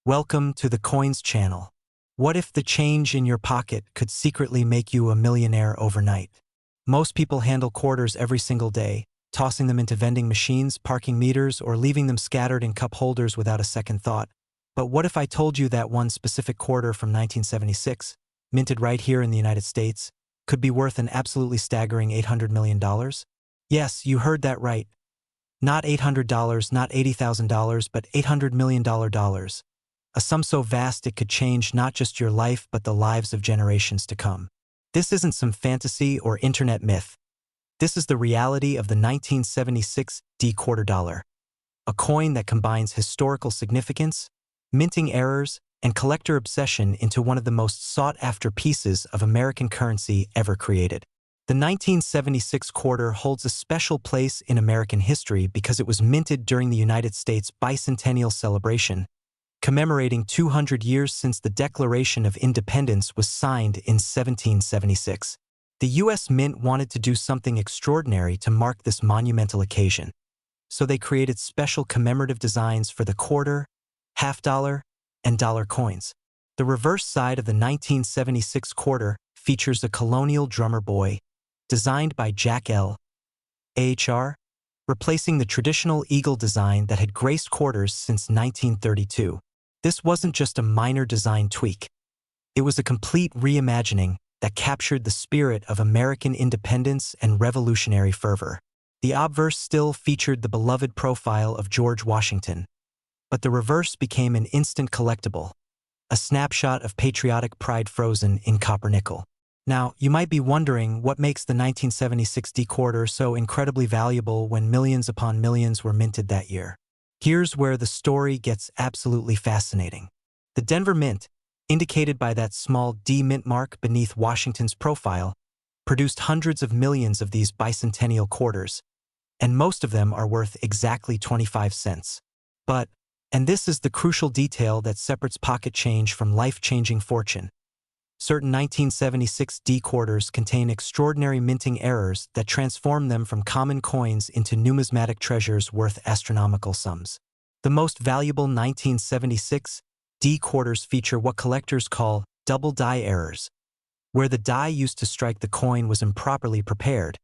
Welcome to the Coins channel. What if the change in your pocket could secretly make you a millionaire overnight? Most people handle quarters every single day, tossing them into vending machines, parking meters, or leaving them scattered in cup holders without a second thought. But what if I told you that one specific quarter from 1976, minted right here in the United States, could be worth an absolutely staggering $800 million? Yes, you heard that right. Not $800, not $80,000, but $800 million. A sum so vast it could change not just your life but the lives of generations to come. This isn't some fantasy or internet myth. This is the reality of the 1976 D quarter dollar, a coin that combines historical significance, minting errors, and collector obsession into one of the most sought-after pieces of American currency ever created. The 1976 quarter holds a special place in American history because it was minted during the United States Bicentennial celebration, commemorating 200 years since the Declaration of Independence was signed in 1776. The U.S. Mint wanted to do something extraordinary to mark this monumental occasion, so they created special commemorative designs for the quarter, half-dollar, and dollar coins. The reverse side of the 1976 quarter features a colonial drummer boy, designed by Jack L. Ahr, replacing the traditional eagle design that had graced quarters since 1932. This wasn't just a minor design tweak. It was a complete reimagining that captured the spirit of American independence and revolutionary fervor. The obverse still featured the beloved profile of George Washington, but the reverse became an instant collectible, a snapshot of patriotic pride frozen in copper nickel. Now, you might be wondering what makes the 1976 D quarter so incredibly valuable when millions upon millions were minted that year. Here's where the story gets absolutely fascinating. The Denver Mint, indicated by that small D mint mark beneath Washington's profile, produced hundreds of millions of these bicentennial quarters, and most of them are worth exactly 25 cents. But, and this is the crucial detail that separates pocket change from life-changing fortune, certain 1976 D quarters contain extraordinary minting errors that transform them from common coins into numismatic treasures worth astronomical sums. The most valuable 1976 D quarters feature what collectors call double die errors, where the die used to strike the coin was improperly prepared,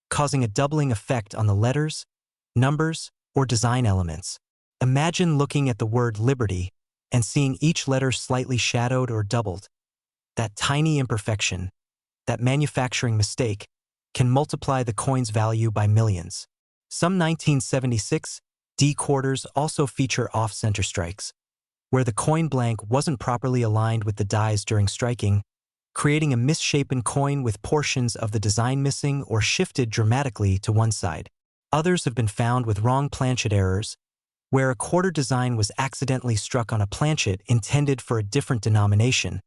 causing a doubling effect on the letters, numbers, or design elements. Imagine looking at the word liberty and seeing each letter slightly shadowed or doubled. That tiny imperfection, that manufacturing mistake, can multiply the coin's value by millions. Some 1976 D quarters also feature off-center strikes, where the coin blank wasn't properly aligned with the dies during striking, creating a misshapen coin with portions of the design missing or shifted dramatically to one side. Others have been found with wrong planchet errors, where a quarter design was accidentally struck on a planchet intended for a different denomination,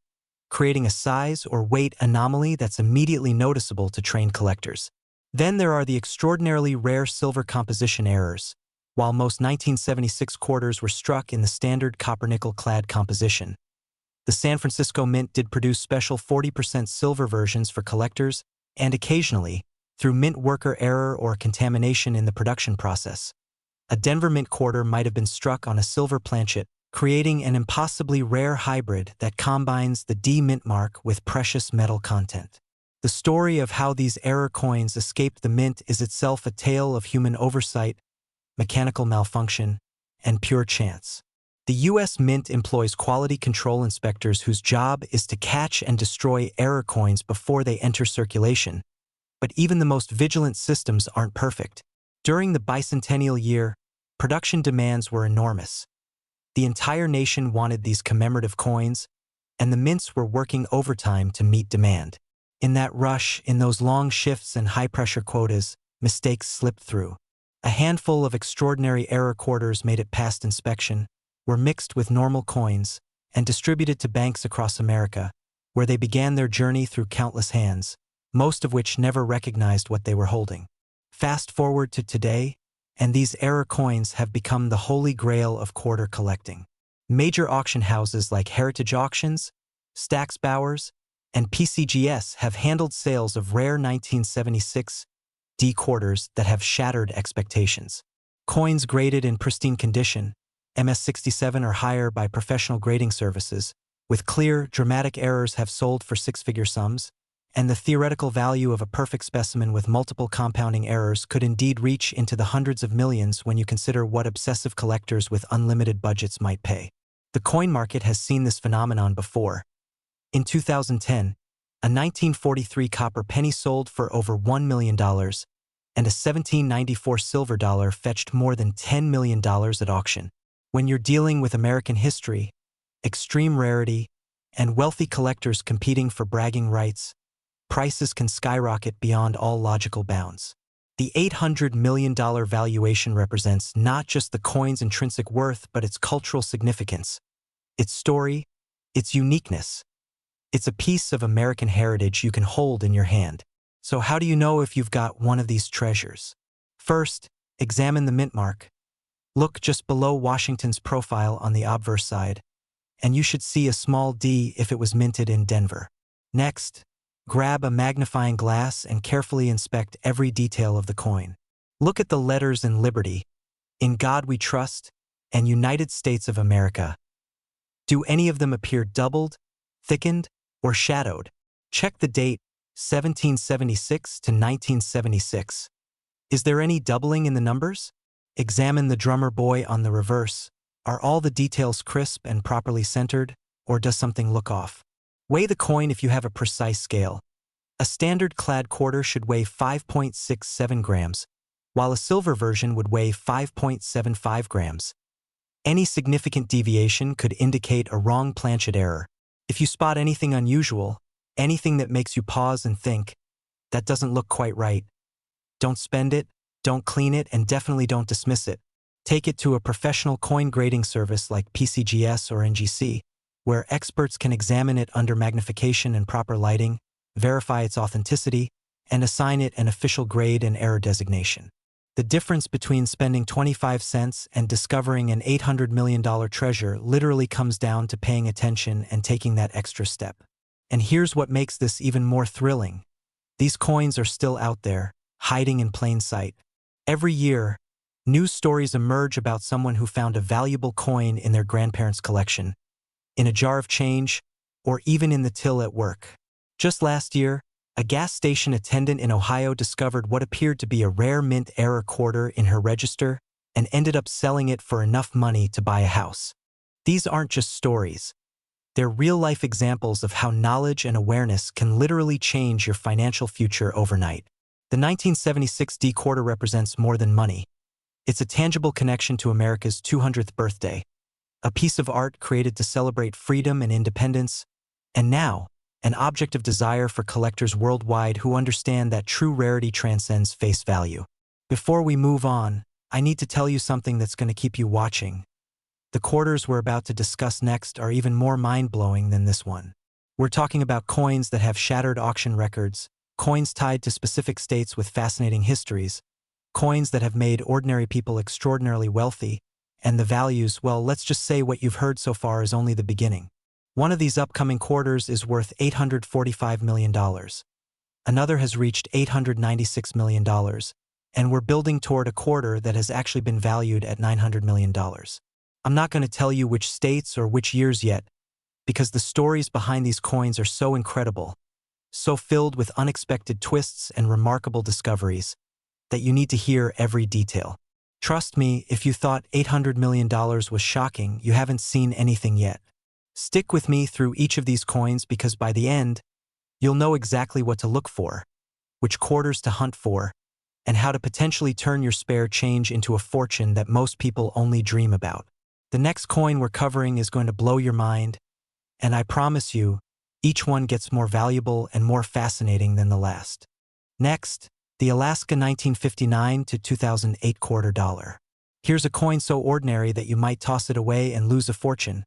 creating a size or weight anomaly that's immediately noticeable to trained collectors. Then there are the extraordinarily rare silver composition errors. While most 1976 quarters were struck in the standard copper-nickel-clad composition, the San Francisco Mint did produce special 40% silver versions for collectors and occasionally, through mint worker error or contamination in the production process, a Denver Mint quarter might have been struck on a silver planchet, creating an impossibly rare hybrid that combines the D mint mark with precious metal content. The story of how these error coins escaped the mint is itself a tale of human oversight, mechanical malfunction, and pure chance. The U.S. Mint employs quality control inspectors whose job is to catch and destroy error coins before they enter circulation, but even the most vigilant systems aren't perfect. During the bicentennial year, production demands were enormous. The entire nation wanted these commemorative coins, and the mints were working overtime to meet demand. In that rush, in those long shifts and high-pressure quotas, mistakes slipped through. A handful of extraordinary error quarters made it past inspection, were mixed with normal coins, and distributed to banks across America, where they began their journey through countless hands, most of which never recognized what they were holding. Fast forward to today, and these error coins have become the holy grail of quarter collecting. Major auction houses like Heritage Auctions, Stack's Bowers, and PCGS have handled sales of rare 1976 D quarters that have shattered expectations. Coins graded in pristine condition, MS-67 or higher by professional grading services, with clear, dramatic errors have sold for six-figure sums, and the theoretical value of a perfect specimen with multiple compounding errors could indeed reach into the hundreds of millions when you consider what obsessive collectors with unlimited budgets might pay. The coin market has seen this phenomenon before. In 2010, a 1943 copper penny sold for over $1 million, and a 1794 silver dollar fetched more than $10 million at auction. When you're dealing with American history, extreme rarity, and wealthy collectors competing for bragging rights, prices can skyrocket beyond all logical bounds. The $800 million valuation represents not just the coin's intrinsic worth but its cultural significance, its story, its uniqueness. It's a piece of American heritage you can hold in your hand. So how do you know if you've got one of these treasures? First, examine the mint mark. Look just below Washington's profile on the obverse side, and you should see a small D if it was minted in Denver. Next, grab a magnifying glass and carefully inspect every detail of the coin. Look at the letters in Liberty, In God We Trust, and United States of America. Do any of them appear doubled, thickened, or shadowed? Check the date, 1776 to 1976. Is there any doubling in the numbers? Examine the drummer boy on the reverse. Are all the details crisp and properly centered, or does something look off? Weigh the coin if you have a precise scale. A standard clad quarter should weigh 5.67 grams, while a silver version would weigh 5.75 grams. Any significant deviation could indicate a wrong planchet error. If you spot anything unusual, anything that makes you pause and think, that doesn't look quite right, don't spend it, don't clean it, and definitely don't dismiss it. Take it to a professional coin grading service like PCGS or NGC, where experts can examine it under magnification and proper lighting, verify its authenticity, and assign it an official grade and error designation. The difference between spending 25 cents and discovering an $800 million treasure literally comes down to paying attention and taking that extra step. And here's what makes this even more thrilling. These coins are still out there, hiding in plain sight. Every year, news stories emerge about someone who found a valuable coin in their grandparents' collection, in a jar of change, or even in the till at work. Just last year, a gas station attendant in Ohio discovered what appeared to be a rare mint error quarter in her register and ended up selling it for enough money to buy a house. These aren't just stories. They're real-life examples of how knowledge and awareness can literally change your financial future overnight. The 1976 D quarter represents more than money. It's a tangible connection to America's 200th birthday, a piece of art created to celebrate freedom and independence, and now, an object of desire for collectors worldwide who understand that true rarity transcends face value. Before we move on, I need to tell you something that's going to keep you watching. The quarters we're about to discuss next are even more mind-blowing than this one. We're talking about coins that have shattered auction records, coins tied to specific states with fascinating histories, coins that have made ordinary people extraordinarily wealthy, and the values, well, let's just say what you've heard so far is only the beginning. One of these upcoming quarters is worth $845 million. Another has reached $896 million, and we're building toward a quarter that has actually been valued at $900 million. I'm not going to tell you which states or which years yet, because the stories behind these coins are so incredible, so filled with unexpected twists and remarkable discoveries, that you need to hear every detail. Trust me, if you thought $800 million was shocking, you haven't seen anything yet. Stick with me through each of these coins because by the end, you'll know exactly what to look for, which quarters to hunt for, and how to potentially turn your spare change into a fortune that most people only dream about. The next coin we're covering is going to blow your mind, and I promise you, each one gets more valuable and more fascinating than the last. Next, the Alaska 1959 to 2008 quarter dollar. Here's a coin so ordinary that you might toss it away and lose a fortune.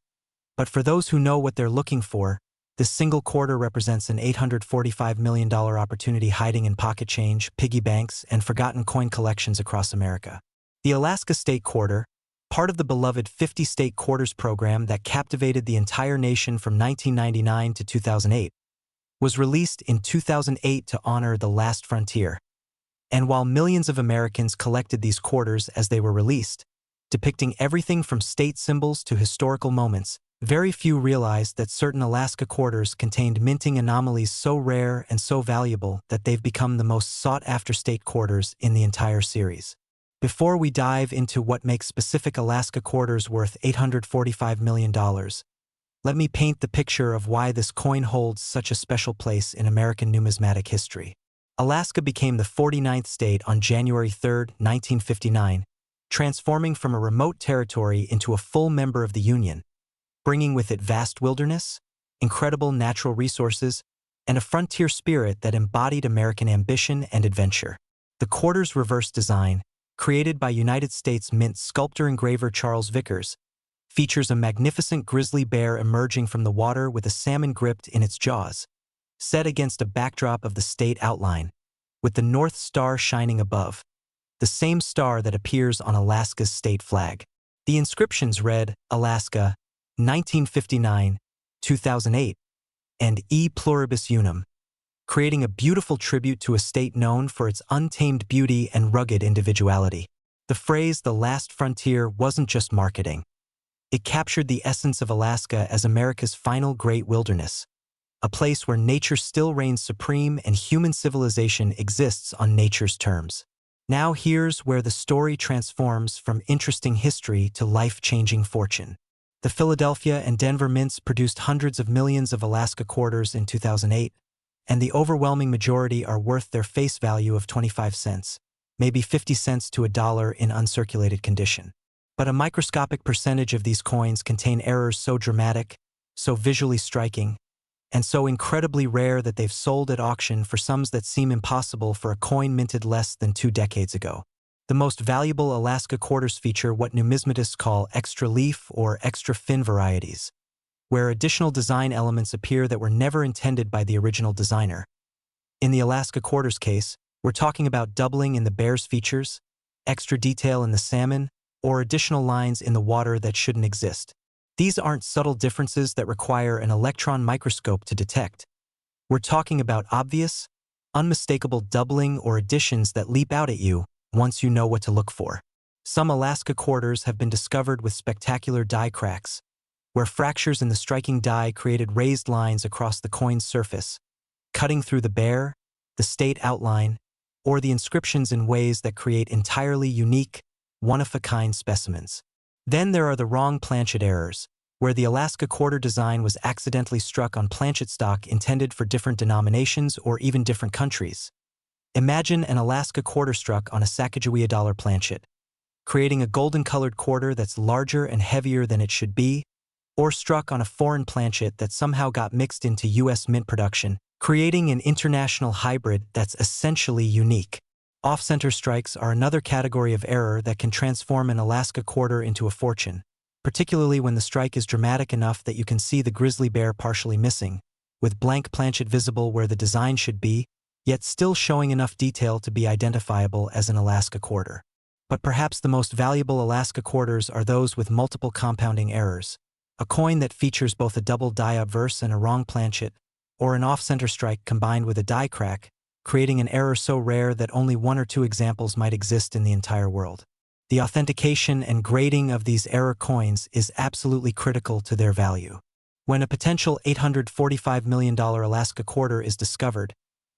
But for those who know what they're looking for, this single quarter represents an $845 million opportunity hiding in pocket change, piggy banks, and forgotten coin collections across America. The Alaska State Quarter, part of the beloved 50-state quarters program that captivated the entire nation from 1999 to 2008, was released in 2008 to honor the last frontier. And while millions of Americans collected these quarters as they were released, depicting everything from state symbols to historical moments. Very few realized that certain Alaska quarters contained minting anomalies so rare and so valuable that they've become the most sought-after state quarters in the entire series. Before we dive into what makes specific Alaska quarters worth $845 million, let me paint the picture of why this coin holds such a special place in American numismatic history. Alaska became the 49th state on January 3, 1959, transforming from a remote territory into a full member of the Union, bringing with it vast wilderness, incredible natural resources, and a frontier spirit that embodied American ambition and adventure. The quarter's reverse design, created by United States Mint sculptor-engraver Charles Vickers, features a magnificent grizzly bear emerging from the water with a salmon gripped in its jaws, set against a backdrop of the state outline, with the North Star shining above, the same star that appears on Alaska's state flag. The inscriptions read, Alaska, 1959, 2008, and E Pluribus Unum, creating a beautiful tribute to a state known for its untamed beauty and rugged individuality. The phrase, the last frontier, wasn't just marketing. It captured the essence of Alaska as America's final great wilderness, a place where nature still reigns supreme and human civilization exists on nature's terms. Now here's where the story transforms from interesting history to life-changing fortune. The Philadelphia and Denver mints produced hundreds of millions of Alaska quarters in 2008, and the overwhelming majority are worth their face value of 25 cents, maybe 50 cents to $1 in uncirculated condition. But a microscopic percentage of these coins contain errors so dramatic, so visually striking, and so incredibly rare that they've sold at auction for sums that seem impossible for a coin minted less than 2 decades ago. The most valuable Alaska quarters feature what numismatists call extra leaf or extra fin varieties, where additional design elements appear that were never intended by the original designer. In the Alaska quarters case, we're talking about doubling in the bear's features, extra detail in the salmon, or additional lines in the water that shouldn't exist. These aren't subtle differences that require an electron microscope to detect. We're talking about obvious, unmistakable doubling or additions that leap out at you once you know what to look for. Some Alaska quarters have been discovered with spectacular die cracks, where fractures in the striking die created raised lines across the coin's surface, cutting through the bear, the state outline, or the inscriptions in ways that create entirely unique, one-of-a-kind specimens. Then there are the wrong planchet errors, where the Alaska quarter design was accidentally struck on planchet stock intended for different denominations or even different countries. Imagine an Alaska quarter struck on a Sacagawea dollar planchet, creating a golden-colored quarter that's larger and heavier than it should be, or struck on a foreign planchet that somehow got mixed into U.S. mint production, creating an international hybrid that's essentially unique. Off-center strikes are another category of error that can transform an Alaska quarter into a fortune, particularly when the strike is dramatic enough that you can see the grizzly bear partially missing, with blank planchet visible where the design should be, yet still showing enough detail to be identifiable as an Alaska quarter. But perhaps the most valuable Alaska quarters are those with multiple compounding errors. A coin that features both a double die obverse and a wrong planchet, or an off-center strike combined with a die crack, creating an error so rare that only 1 or 2 examples might exist in the entire world. The authentication and grading of these error coins is absolutely critical to their value. When a potential $845 million Alaska quarter is discovered,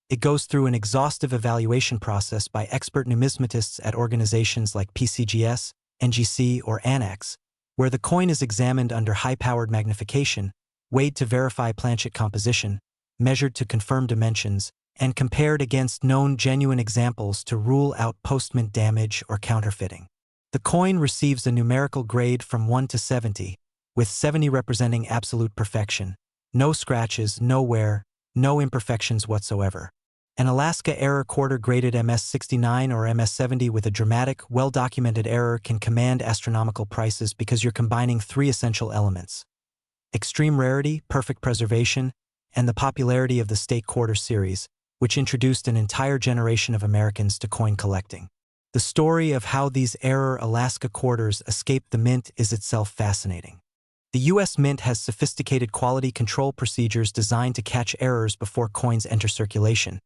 it goes through an exhaustive evaluation process by expert numismatists at organizations like PCGS, NGC, or ANAX, where the coin is examined under high-powered magnification, weighed to verify planchet composition, measured to confirm dimensions, and compared against known genuine examples to rule out post-mint damage or counterfeiting. The coin receives a numerical grade from 1 to 70, with 70 representing absolute perfection, no scratches, no wear, no imperfections whatsoever. An Alaska error quarter graded MS69 or MS70 with a dramatic, well-documented error can command astronomical prices because you're combining 3 essential elements: extreme rarity, perfect preservation, and the popularity of the state quarter series, which introduced an entire generation of Americans to coin collecting. The story of how these error Alaska quarters escaped the mint is itself fascinating. The U.S. Mint has sophisticated quality control procedures designed to catch errors before coins enter circulation,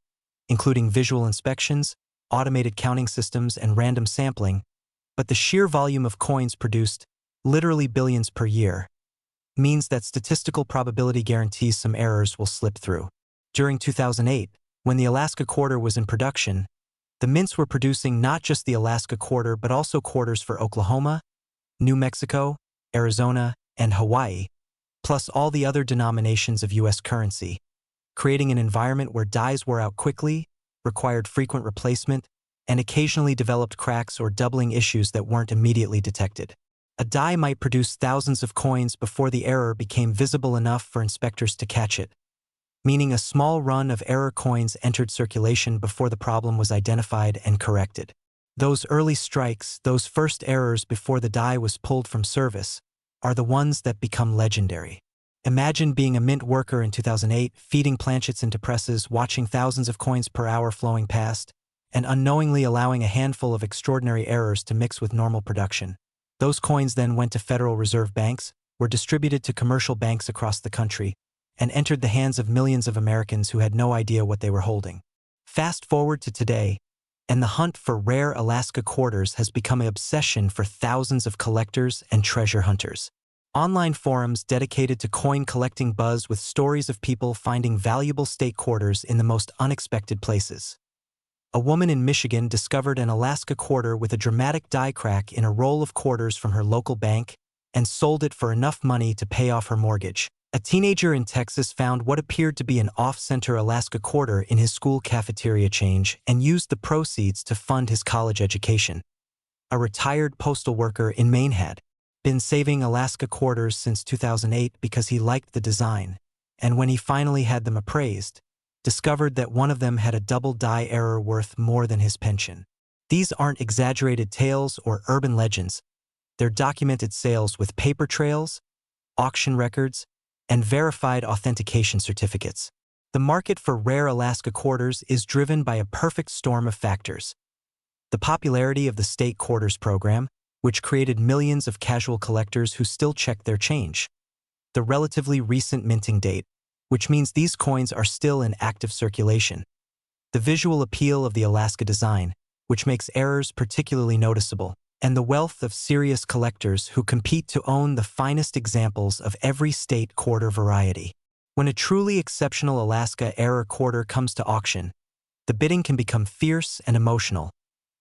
including visual inspections, automated counting systems, and random sampling, But the sheer volume of coins produced, literally billions per year, means that statistical probability guarantees some errors will slip through. During 2008, when the Alaska Quarter was in production, the mints were producing not just the Alaska Quarter but also quarters for Oklahoma, New Mexico, Arizona, and Hawaii, plus all the other denominations of U.S. currency, creating an environment where dies wore out quickly, required frequent replacement, and occasionally developed cracks or doubling issues that weren't immediately detected. A die might produce thousands of coins before the error became visible enough for inspectors to catch it, meaning a small run of error coins entered circulation before the problem was identified and corrected. Those early strikes, those first errors before the die was pulled from service, are the ones that become legendary. Imagine being a mint worker in 2008, feeding planchets into presses, watching thousands of coins per hour flowing past, and unknowingly allowing a handful of extraordinary errors to mix with normal production. Those coins then went to Federal Reserve banks, were distributed to commercial banks across the country, and entered the hands of millions of Americans who had no idea what they were holding. Fast forward to today, and the hunt for rare Alaska quarters has become an obsession for thousands of collectors and treasure hunters. Online forums dedicated to coin collecting buzz with stories of people finding valuable state quarters in the most unexpected places. A woman in Michigan discovered an Alaska quarter with a dramatic die crack in a roll of quarters from her local bank and sold it for enough money to pay off her mortgage. A teenager in Texas found what appeared to be an off-center Alaska quarter in his school cafeteria change and used the proceeds to fund his college education. A retired postal worker in Maine had been saving Alaska quarters since 2008 because he liked the design, and when he finally had them appraised, discovered that one of them had a double die error worth more than his pension. These aren't exaggerated tales or urban legends. They're documented sales with paper trails, auction records, and verified authentication certificates. The market for rare Alaska quarters is driven by a perfect storm of factors. The popularity of the state quarters program, which created millions of casual collectors who still check their change. The relatively recent minting date, which means these coins are still in active circulation. The visual appeal of the Alaska design, which makes errors particularly noticeable, and the wealth of serious collectors who compete to own the finest examples of every state quarter variety. When a truly exceptional Alaska error quarter comes to auction, the bidding can become fierce and emotional,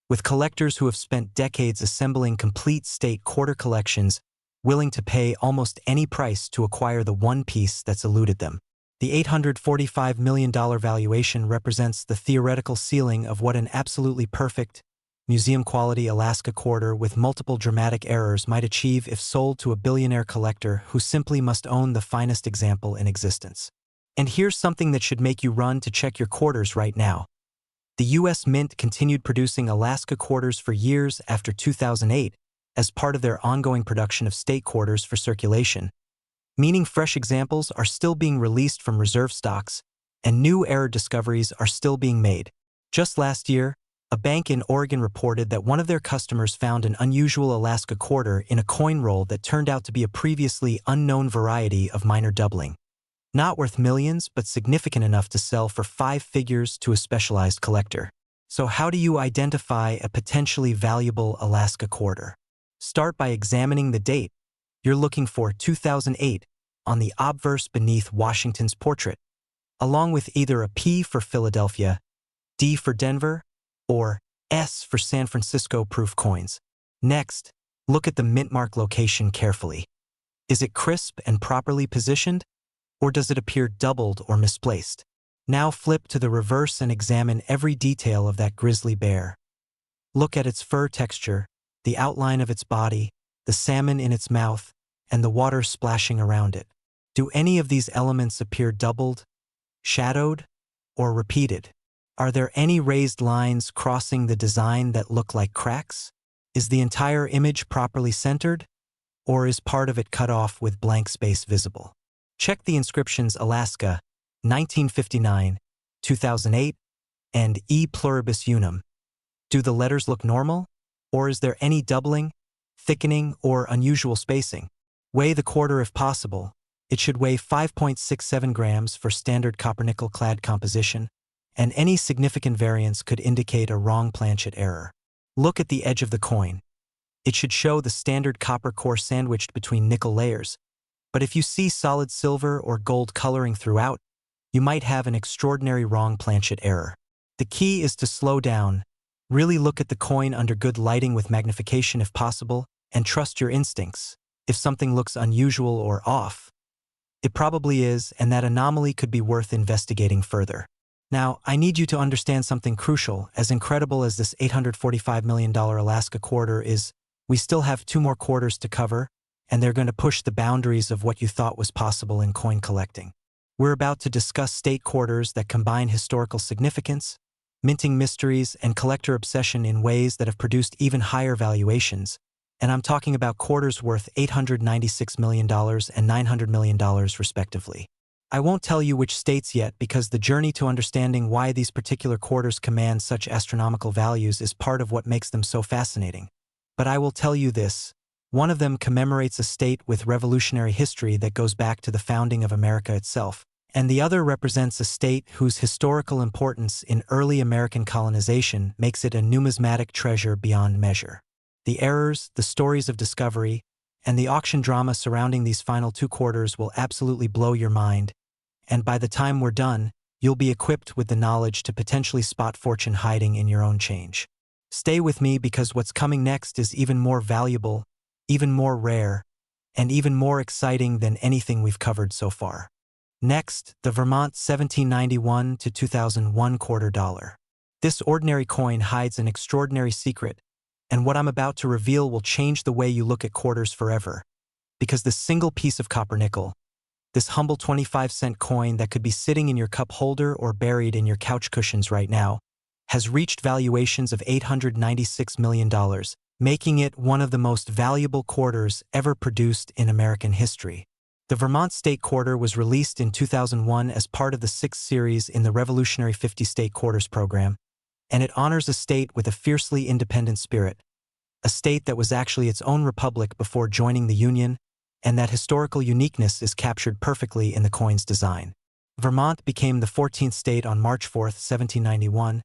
with collectors who have spent decades assembling complete state quarter collections willing to pay almost any price to acquire the one piece that's eluded them. The $845 million valuation represents the theoretical ceiling of what an absolutely perfect, museum-quality Alaska quarter with multiple dramatic errors might achieve if sold to a billionaire collector who simply must own the finest example in existence. And here's something that should make you run to check your quarters right now. The U.S. Mint continued producing Alaska quarters for years after 2008 as part of their ongoing production of state quarters for circulation, meaning fresh examples are still being released from reserve stocks and new error discoveries are still being made. Just last year, a bank in Oregon reported that one of their customers found an unusual Alaska quarter in a coin roll that turned out to be a previously unknown variety of minor doubling. Not worth millions, but significant enough to sell for 5 figures to a specialized collector. So how do you identify a potentially valuable Alaska quarter? Start by examining the date. You're looking for 2008 on the obverse beneath Washington's portrait, along with either a P for Philadelphia, D for Denver, or S for San Francisco proof coins. Next, look at the mint mark location carefully. Is it crisp and properly positioned, or does it appear doubled or misplaced? Now flip to the reverse and examine every detail of that grizzly bear. Look at its fur texture, the outline of its body, the salmon in its mouth, and the water splashing around it. Do any of these elements appear doubled, shadowed, or repeated? Are there any raised lines crossing the design that look like cracks? Is the entire image properly centered, or is part of it cut off with blank space visible? Check the inscriptions Alaska, 1959, 2008, and E pluribus unum. Do the letters look normal, or is there any doubling, thickening, or unusual spacing? Weigh the quarter if possible. It should weigh 5.67 grams for standard copper-nickel clad composition, and any significant variance could indicate a wrong planchet error. Look at the edge of the coin. It should show the standard copper core sandwiched between nickel layers. But if you see solid silver or gold coloring throughout, you might have an extraordinary wrong planchet error. The key is to slow down, really look at the coin under good lighting with magnification if possible, and trust your instincts. If something looks unusual or off, it probably is, and that anomaly could be worth investigating further. Now, I need you to understand something crucial. As incredible as this $845 million Alaska quarter is, we still have 2 more quarters to cover, and they're going to push the boundaries of what you thought was possible in coin collecting. We're about to discuss state quarters that combine historical significance, minting mysteries, and collector obsession in ways that have produced even higher valuations. And I'm talking about quarters worth $896 million and $900 million respectively. I won't tell you which states yet because the journey to understanding why these particular quarters command such astronomical values is part of what makes them so fascinating. But I will tell you this. One of them commemorates a state with revolutionary history that goes back to the founding of America itself, and the other represents a state whose historical importance in early American colonization makes it a numismatic treasure beyond measure. The errors, the stories of discovery, and the auction drama surrounding these final 2 quarters will absolutely blow your mind, and by the time we're done, you'll be equipped with the knowledge to potentially spot fortune hiding in your own change. Stay with me because what's coming next is even more valuable, even more rare, and even more exciting than anything we've covered so far. Next, the Vermont 1791 to 2001 quarter dollar. This ordinary coin hides an extraordinary secret, and what I'm about to reveal will change the way you look at quarters forever. Because this single piece of copper nickel, this humble 25-cent coin that could be sitting in your cup holder or buried in your couch cushions right now, has reached valuations of $896 million, making it one of the most valuable quarters ever produced in American history. The Vermont State Quarter was released in 2001 as part of the 6th series in the Revolutionary 50 State Quarters program, and it honors a state with a fiercely independent spirit, a state that was actually its own republic before joining the Union, and that historical uniqueness is captured perfectly in the coin's design. Vermont became the 14th state on March 4, 1791,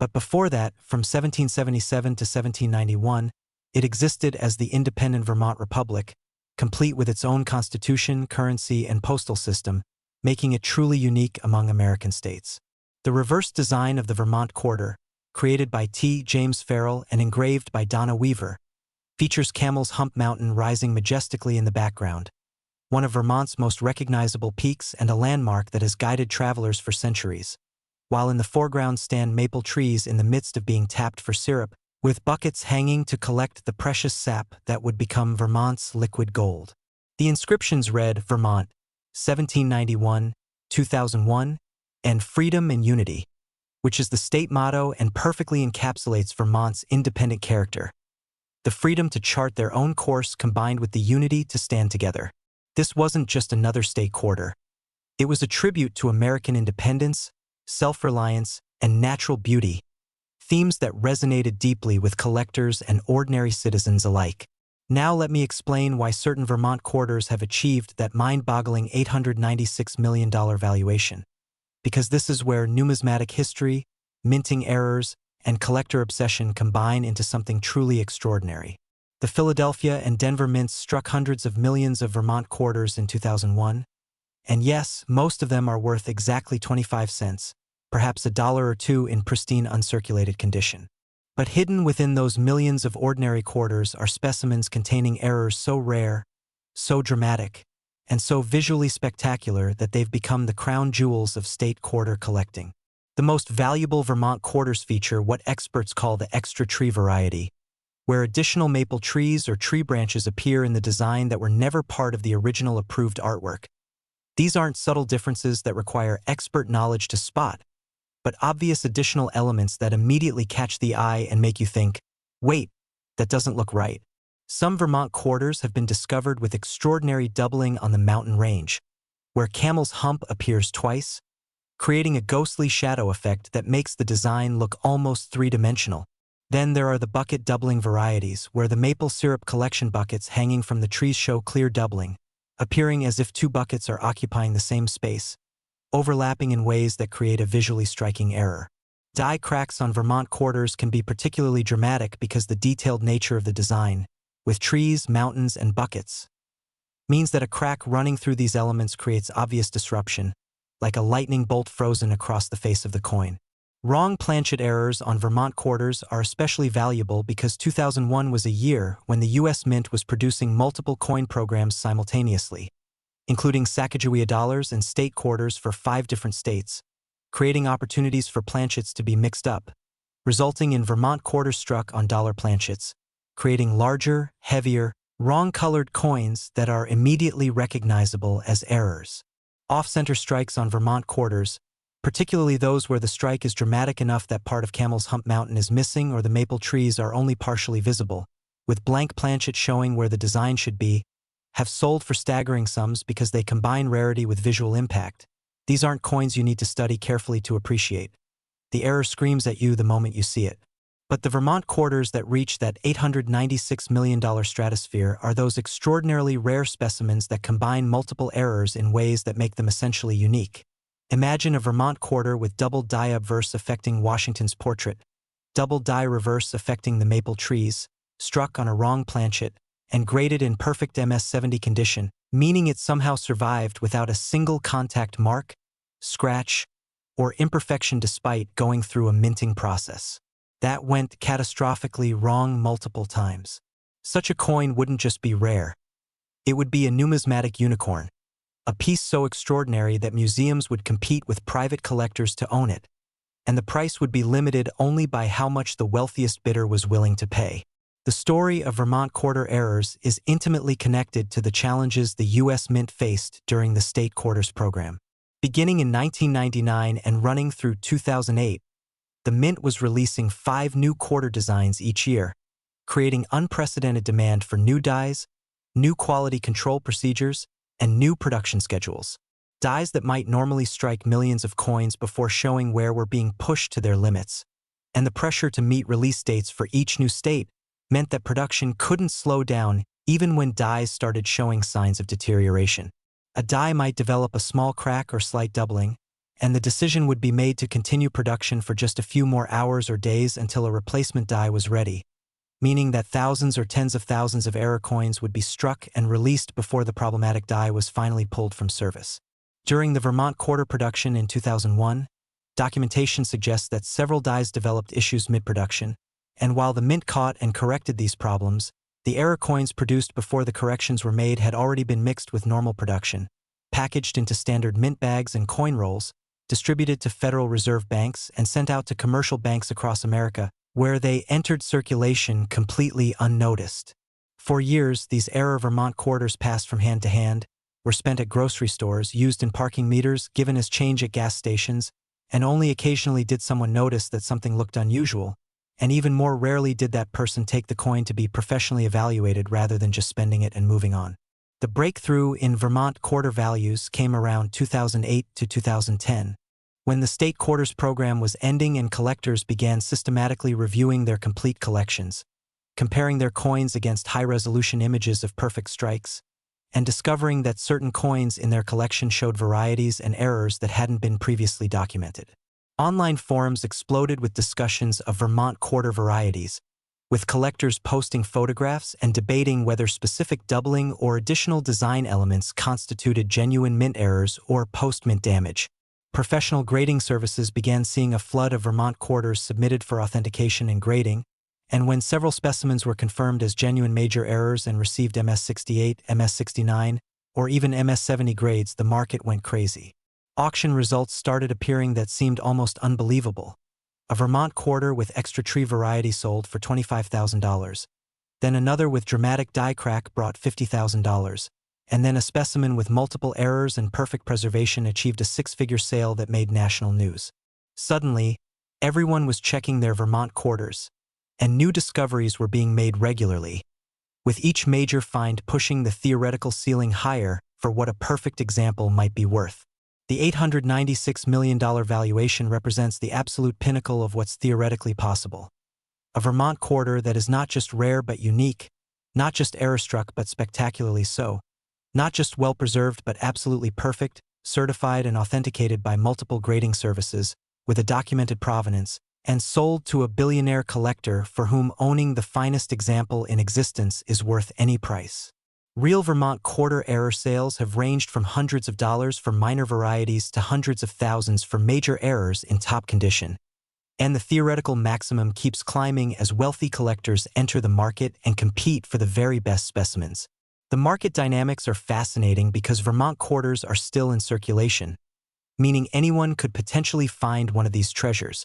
but before that, from 1777 to 1791, it existed as the independent Vermont Republic, complete with its own constitution, currency, and postal system, making it truly unique among American states. The reverse design of the Vermont Quarter, created by T. James Farrell and engraved by Donna Weaver, features Camel's Hump Mountain rising majestically in the background, one of Vermont's most recognizable peaks and a landmark that has guided travelers for centuries, while in the foreground stand maple trees in the midst of being tapped for syrup, with buckets hanging to collect the precious sap that would become Vermont's liquid gold. The inscriptions read Vermont, 1791, 2001, and Freedom and Unity, which is the state motto and perfectly encapsulates Vermont's independent character. The freedom to chart their own course combined with the unity to stand together. This wasn't just another state quarter. It was a tribute to American independence, self-reliance, and natural beauty, themes that resonated deeply with collectors and ordinary citizens alike. Now let me explain why certain Vermont quarters have achieved that mind-boggling $896 million valuation. Because this is where numismatic history, minting errors, and collector obsession combine into something truly extraordinary. The Philadelphia and Denver mints struck hundreds of millions of Vermont quarters in 2001, and yes, most of them are worth exactly 25 cents, perhaps $1 or $2 in pristine uncirculated condition. But hidden within those millions of ordinary quarters are specimens containing errors so rare, so dramatic, and so visually spectacular that they've become the crown jewels of state quarter collecting. The most valuable Vermont quarters feature what experts call the extra tree variety, where additional maple trees or tree branches appear in the design that were never part of the original approved artwork. These aren't subtle differences that require expert knowledge to spot, but obvious additional elements that immediately catch the eye and make you think, wait, that doesn't look right. Some Vermont quarters have been discovered with extraordinary doubling on the mountain range, where Camel's Hump appears twice, creating a ghostly shadow effect that makes the design look almost three-dimensional. Then there are the bucket doubling varieties, where the maple syrup collection buckets hanging from the trees show clear doubling, appearing as if 2 buckets are occupying the same space, overlapping in ways that create a visually striking error. Die cracks on Vermont quarters can be particularly dramatic because the detailed nature of the design, with trees, mountains, and buckets, means that a crack running through these elements creates obvious disruption, like a lightning bolt frozen across the face of the coin. Wrong planchet errors on Vermont quarters are especially valuable because 2001 was a year when the U.S. Mint was producing multiple coin programs simultaneously, including Sacagawea dollars and state quarters for 5 different states, creating opportunities for planchets to be mixed up, resulting in Vermont quarters struck on dollar planchets, creating larger, heavier, wrong-colored coins that are immediately recognizable as errors. Off-center strikes on Vermont quarters, particularly those where the strike is dramatic enough that part of Camel's Hump Mountain is missing or the maple trees are only partially visible, with blank planchet showing where the design should be, have sold for staggering sums because they combine rarity with visual impact. These aren't coins you need to study carefully to appreciate. The error screams at you the moment you see it. But the Vermont quarters that reach that $896 million stratosphere are those extraordinarily rare specimens that combine multiple errors in ways that make them essentially unique. Imagine a Vermont quarter with double die obverse affecting Washington's portrait, double die reverse affecting the maple trees, struck on a wrong planchet, and graded in perfect MS-70 condition, meaning it somehow survived without a single contact mark, scratch, or imperfection despite going through a minting process. That went catastrophically wrong multiple times. Such a coin wouldn't just be rare. It would be a numismatic unicorn, a piece so extraordinary that museums would compete with private collectors to own it, and the price would be limited only by how much the wealthiest bidder was willing to pay. The story of Vermont quarter errors is intimately connected to the challenges the U.S. Mint faced during the state quarters program. Beginning in 1999 and running through 2008, the Mint was releasing 5 new quarter designs each year, creating unprecedented demand for new dies, new quality control procedures, and new production schedules. Dies that might normally strike millions of coins before showing where were being pushed to their limits. And the pressure to meet release dates for each new state meant that production couldn't slow down even when dies started showing signs of deterioration. A die might develop a small crack or slight doubling, and the decision would be made to continue production for just a few more hours or days until a replacement die was ready, meaning that thousands or tens of thousands of error coins would be struck and released before the problematic die was finally pulled from service. During the Vermont quarter production in 2001, documentation suggests that several dies developed issues mid-production, and while the Mint caught and corrected these problems, the error coins produced before the corrections were made had already been mixed with normal production, packaged into standard Mint bags and coin rolls, distributed to Federal Reserve banks and sent out to commercial banks across America, where they entered circulation completely unnoticed. For years, these error Vermont quarters passed from hand to hand, were spent at grocery stores, used in parking meters, given as change at gas stations, and only occasionally did someone notice that something looked unusual, and even more rarely did that person take the coin to be professionally evaluated rather than just spending it and moving on. The breakthrough in Vermont quarter values came around 2008 to 2010, when the state quarters program was ending and collectors began systematically reviewing their complete collections, comparing their coins against high-resolution images of perfect strikes, and discovering that certain coins in their collection showed varieties and errors that hadn't been previously documented. Online forums exploded with discussions of Vermont quarter varieties, with collectors posting photographs and debating whether specific doubling or additional design elements constituted genuine mint errors or post-mint damage. Professional grading services began seeing a flood of Vermont quarters submitted for authentication and grading, and when several specimens were confirmed as genuine major errors and received MS-68, MS-69, or even MS-70 grades, the market went crazy. Auction results started appearing that seemed almost unbelievable. A Vermont quarter with extra tree variety sold for $25,000. Then another with dramatic die crack brought $50,000. And then a specimen with multiple errors and perfect preservation achieved a 6-figure sale that made national news. Suddenly, everyone was checking their Vermont quarters, and new discoveries were being made regularly, with each major find pushing the theoretical ceiling higher for what a perfect example might be worth. The $896 million valuation represents the absolute pinnacle of what's theoretically possible. A Vermont quarter that is not just rare but unique, not just error-struck but spectacularly so, not just well-preserved but absolutely perfect, certified and authenticated by multiple grading services, with a documented provenance, and sold to a billionaire collector for whom owning the finest example in existence is worth any price. Real Vermont quarter error sales have ranged from hundreds of dollars for minor varieties to hundreds of thousands for major errors in top condition. And the theoretical maximum keeps climbing as wealthy collectors enter the market and compete for the very best specimens. The market dynamics are fascinating because Vermont quarters are still in circulation, meaning anyone could potentially find one of these treasures,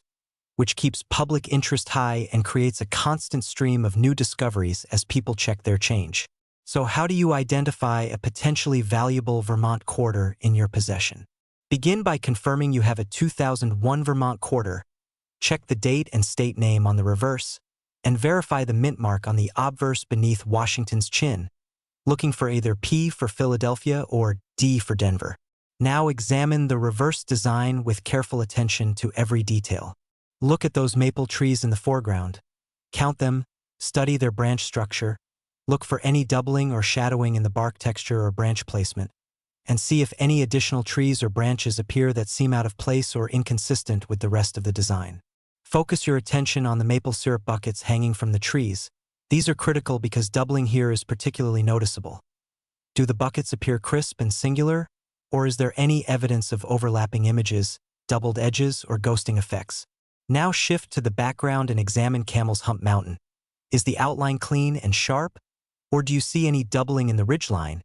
which keeps public interest high and creates a constant stream of new discoveries as people check their change. So how do you identify a potentially valuable Vermont quarter in your possession? Begin by confirming you have a 2001 Vermont quarter, check the date and state name on the reverse, and verify the mint mark on the obverse beneath Washington's chin, looking for either P for Philadelphia or D for Denver. Now examine the reverse design with careful attention to every detail. Look at those maple trees in the foreground. Count them, study their branch structure, look for any doubling or shadowing in the bark texture or branch placement, and see if any additional trees or branches appear that seem out of place or inconsistent with the rest of the design. Focus your attention on the maple syrup buckets hanging from the trees. These are critical because doubling here is particularly noticeable. Do the buckets appear crisp and singular, or is there any evidence of overlapping images, doubled edges, or ghosting effects? Now shift to the background and examine Camel's Hump Mountain. Is the outline clean and sharp, or do you see any doubling in the ridgeline,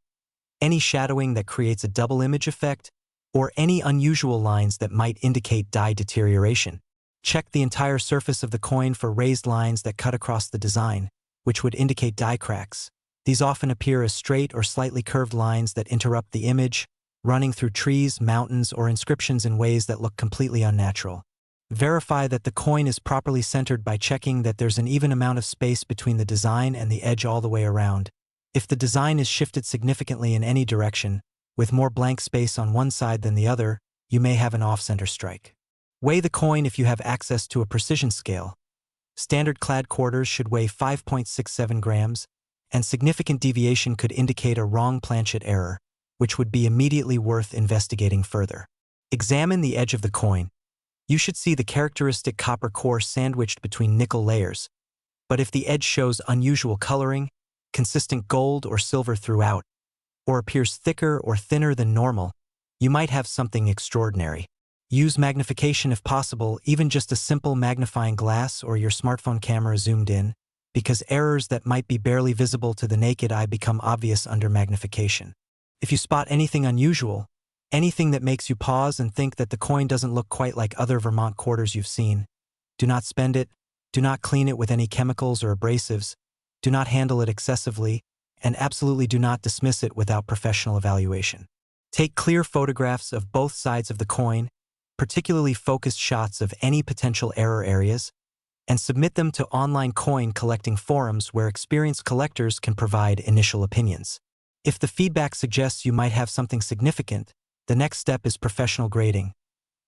any shadowing that creates a double image effect, or any unusual lines that might indicate dye deterioration? Check the entire surface of the coin for raised lines that cut across the design, which would indicate dye cracks. These often appear as straight or slightly curved lines that interrupt the image, running through trees, mountains, or inscriptions in ways that look completely unnatural. Verify that the coin is properly centered by checking that there's an even amount of space between the design and the edge all the way around. If the design is shifted significantly in any direction, with more blank space on one side than the other, you may have an off-center strike. Weigh the coin if you have access to a precision scale. Standard clad quarters should weigh 5.67 grams, and significant deviation could indicate a wrong planchet error, which would be immediately worth investigating further. Examine the edge of the coin. You should see the characteristic copper core sandwiched between nickel layers, but if the edge shows unusual coloring, consistent gold or silver throughout, or appears thicker or thinner than normal, you might have something extraordinary. Use magnification if possible, even just a simple magnifying glass or your smartphone camera zoomed in, because errors that might be barely visible to the naked eye become obvious under magnification. If you spot anything unusual, anything that makes you pause and think that the coin doesn't look quite like other Vermont quarters you've seen, do not spend it, do not clean it with any chemicals or abrasives, do not handle it excessively, and absolutely do not dismiss it without professional evaluation. Take clear photographs of both sides of the coin, particularly focused shots of any potential error areas, and submit them to online coin collecting forums where experienced collectors can provide initial opinions. If the feedback suggests you might have something significant, the next step is professional grading.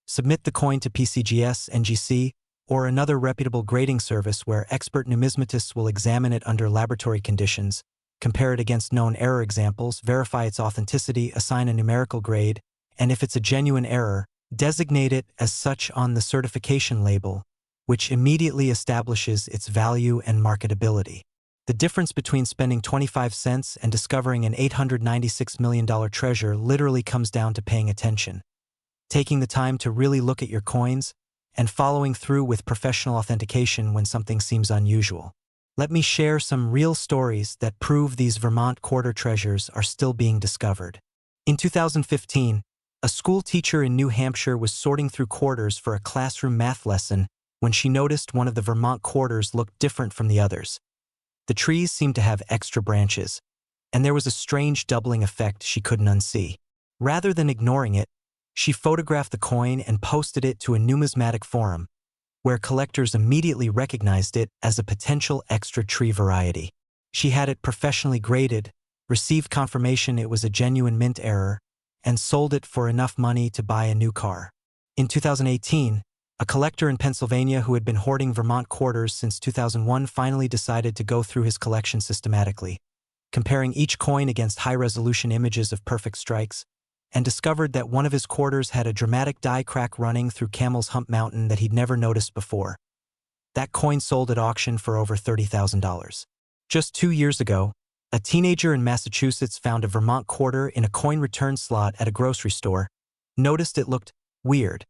Submit the coin to PCGS, NGC, or another reputable grading service where expert numismatists will examine it under laboratory conditions, compare it against known error examples, verify its authenticity, assign a numerical grade, and if it's a genuine error, designate it as such on the certification label, which immediately establishes its value and marketability. The difference between spending 25 cents and discovering an $896 million treasure literally comes down to paying attention, taking the time to really look at your coins, and following through with professional authentication when something seems unusual. Let me share some real stories that prove these Vermont quarter treasures are still being discovered. In 2015, a school teacher in New Hampshire was sorting through quarters for a classroom math lesson when she noticed one of the Vermont quarters looked different from the others. The trees seemed to have extra branches, and there was a strange doubling effect she couldn't unsee. Rather than ignoring it, she photographed the coin and posted it to a numismatic forum, where collectors immediately recognized it as a potential extra tree variety. She had it professionally graded, received confirmation it was a genuine mint error, and sold it for enough money to buy a new car. In 2018, a collector in Pennsylvania who had been hoarding Vermont quarters since 2001 finally decided to go through his collection systematically, comparing each coin against high-resolution images of perfect strikes, and discovered that one of his quarters had a dramatic die crack running through Camel's Hump Mountain that he'd never noticed before. That coin sold at auction for over $30,000. Just 2 years ago, a teenager in Massachusetts found a Vermont quarter in a coin return slot at a grocery store, noticed it looked weird,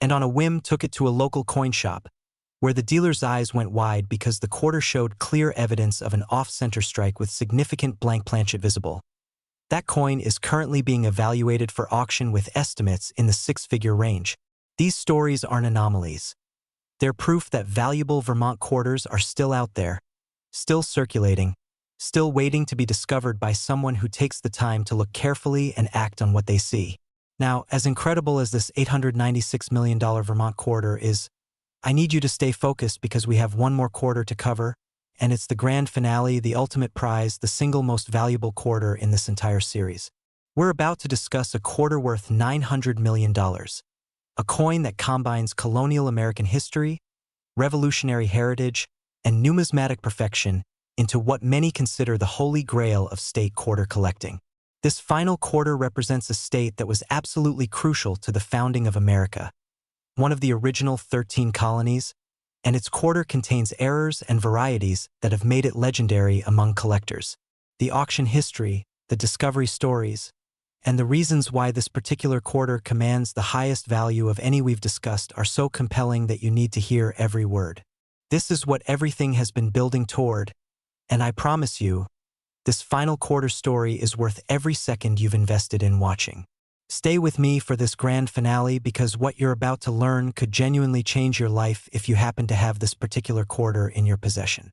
and on a whim took it to a local coin shop, where the dealer's eyes went wide because the quarter showed clear evidence of an off-center strike with significant blank planchet visible. That coin is currently being evaluated for auction with estimates in the six-figure range. These stories aren't anomalies. They're proof that valuable Vermont quarters are still out there, still circulating, still waiting to be discovered by someone who takes the time to look carefully and act on what they see. Now, as incredible as this $896 million Vermont quarter is, I need you to stay focused because we have one more quarter to cover, and it's the grand finale, the ultimate prize, the single most valuable quarter in this entire series. We're about to discuss a quarter worth $900 million, a coin that combines colonial American history, revolutionary heritage, and numismatic perfection into what many consider the holy grail of state quarter collecting. This final quarter represents a state that was absolutely crucial to the founding of America, one of the original 13 colonies, and its quarter contains errors and varieties that have made it legendary among collectors. The auction history, the discovery stories, and the reasons why this particular quarter commands the highest value of any we've discussed are so compelling that you need to hear every word. This is what everything has been building toward, and I promise you, this final quarter story is worth every second you've invested in watching. Stay with me for this grand finale because what you're about to learn could genuinely change your life if you happen to have this particular quarter in your possession.